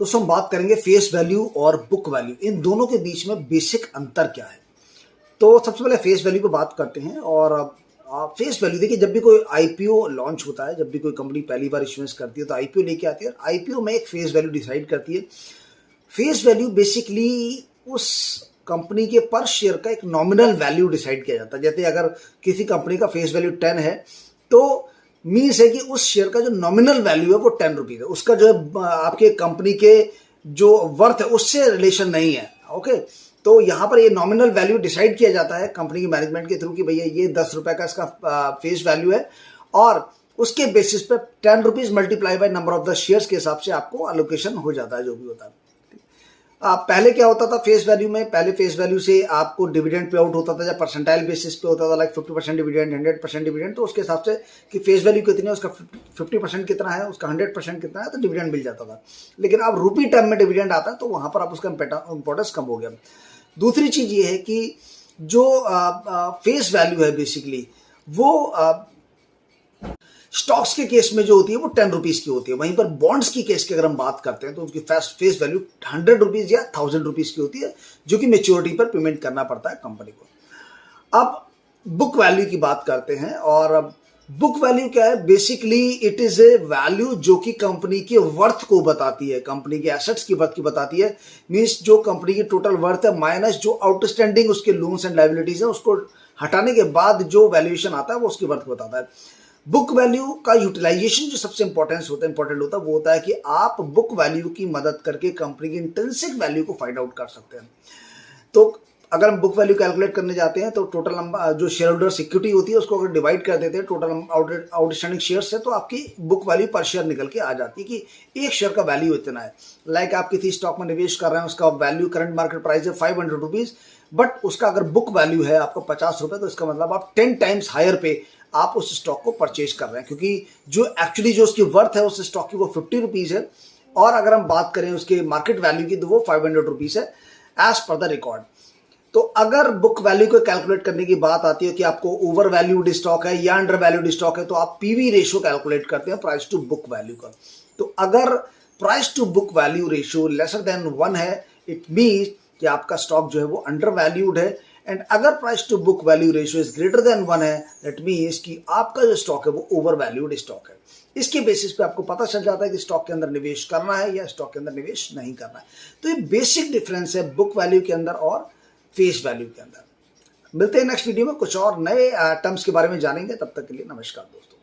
दोस्तों हम बात करेंगे फेस वैल्यू और बुक वैल्यू, इन दोनों के बीच में बेसिक अंतर क्या है। तो सबसे पहले फेस वैल्यू पे बात करते हैं। और फेस वैल्यू देखिए, जब भी कोई आईपीओ लॉन्च होता है, जब भी कोई कंपनी पहली बार इश्यूएंस करती है तो आईपीओ लेके आती है। आईपीओ में एक फेस वैल्यू डिसाइड करती है। फेस वैल्यू बेसिकली उस कंपनी के पर शेयर का एक नॉमिनल वैल्यू डिसाइड किया जाता है। जैसे अगर किसी कंपनी का फेस वैल्यू 10 है तो मीन्स है कि उस शेयर का जो नॉमिनल वैल्यू है वो 10 रुपीज है। उसका जो है आपके कंपनी के जो वर्थ है उससे रिलेशन नहीं है। ओके, तो यहाँ पर ये नॉमिनल वैल्यू डिसाइड किया जाता है कंपनी की मैनेजमेंट के थ्रू कि भैया ये 10 रुपए का इसका फेस वैल्यू है, और उसके बेसिस पे 10 rupees multiply by number of the shares के हिसाब से आपको अलोकेशन हो जाता है, जो भी होता है। पहले क्या होता था फेस वैल्यू में, पहले फेस वैल्यू से आपको डिविडेंड पे आउट होता था, जब परसेंटाइल बेसिस पे होता था, लाइक 50% डिविडेंड, 100% डिविडेंड, तो उसके हिसाब से कि फेस वैल्यू कितनी है, उसका 50% कितना है, उसका 100% कितना है, तो डिविडेंड मिल जाता था। लेकिन अब रुपी टर्म में डिविडेंड आता है तो वहां पर आप उसका इंपॉर्टेंस कम हो गया। दूसरी चीज ये है कि जो फेस वैल्यू है बेसिकली वो स्टॉक्स के केस में जो होती है वो 10 रुपीज की होती है। वहीं पर बॉन्ड्स की केस की अगर हम बात करते हैं तो उसकी फेस वैल्यू 100 रुपीज या 1000 रुपीज की होती है, जो कि मेच्योरिटी पर पेमेंट करना पड़ता है कंपनी को। अब बुक वैल्यू की बात करते हैं। और बुक वैल्यू क्या है, basically it is a value जो कि कंपनी के वर्थ को बताती है, कंपनी के एसेट्स की वर्थ की बताती है। मींस जो कंपनी की टोटल वर्थ है माइनस जो आउटस्टैंडिंग उसके लोन्स एंड लायबिलिटीज है, उसको हटाने के बाद जो वैल्यूएशन आता है वो उसकी वर्थ बताता है। बुक वैल्यू का यूटिलाइजेशन जो सबसे इंपॉर्टेंट होता है वो होता है कि आप बुक वैल्यू की मदद करके कंपनी की इंट्रिंसिक वैल्यू को फाइंड आउट कर सकते हैं। तो अगर हम बुक वैल्यू कैलकुलेट करने जाते हैं तो टोटल नंबर जो शेयर होल्डर सिक्योरिटी होती है उसको अगर डिवाइड कर देते हैं टोटल आउटस्टैंडिंग शेयर से, तो आपकी बुक वैल्यू पर शेयर निकल के आ जाती है कि एक शेयर का वैल्यू इतना है। लाइक आप किसी स्टॉक में निवेश कर रहे हैं, उसका वैल्यू करंट मार्केट प्राइस है 500 रुपीज, बट उसका अगर बुक वैल्यू है आपको 50 रुपए, तो इसका मतलब आप 10 टाइम्स हायर पे आप उस स्टॉक को परचेज कर रहे हैं, क्योंकि जो एक्चुअली जो उसकी वर्थ है उस स्टॉक की वो 50 रुपीज है, और अगर हम बात करें उसके मार्केट वैल्यू की तो वो 500 रुपीज है एज पर द रिकॉर्ड। तो अगर बुक वैल्यू को कैलकुलेट करने की बात आती है कि आपको ओवर वैल्यूड स्टॉक है या अंडर वैल्यूड स्टॉक है, तो आप पीवी रेशियो कैलकुलेट करते हैं प्राइस टू बुक वैल्यू का। तो अगर price to book value ratio lesser than 1 है, इट मीन्स कि आपका स्टॉक जो है वो अंडर वैल्यूड है। एंड अगर price to book value ratio is greater than 1 है, दैट मीन्स कि आपका जो स्टॉक है वो ओवर वैल्यूड स्टॉक है। इसके बेसिस पे आपको पता चल जाता है कि स्टॉक के अंदर निवेश करना है या स्टॉक के अंदर निवेश नहीं करना है। तो ये बेसिक डिफरेंस है बुक वैल्यू के अंदर और फेस वैल्यू के अंदर। मिलते हैं नेक्स्ट वीडियो में, कुछ और नए टर्म्स के बारे में जानेंगे। तब तक के लिए नमस्कार दोस्तों।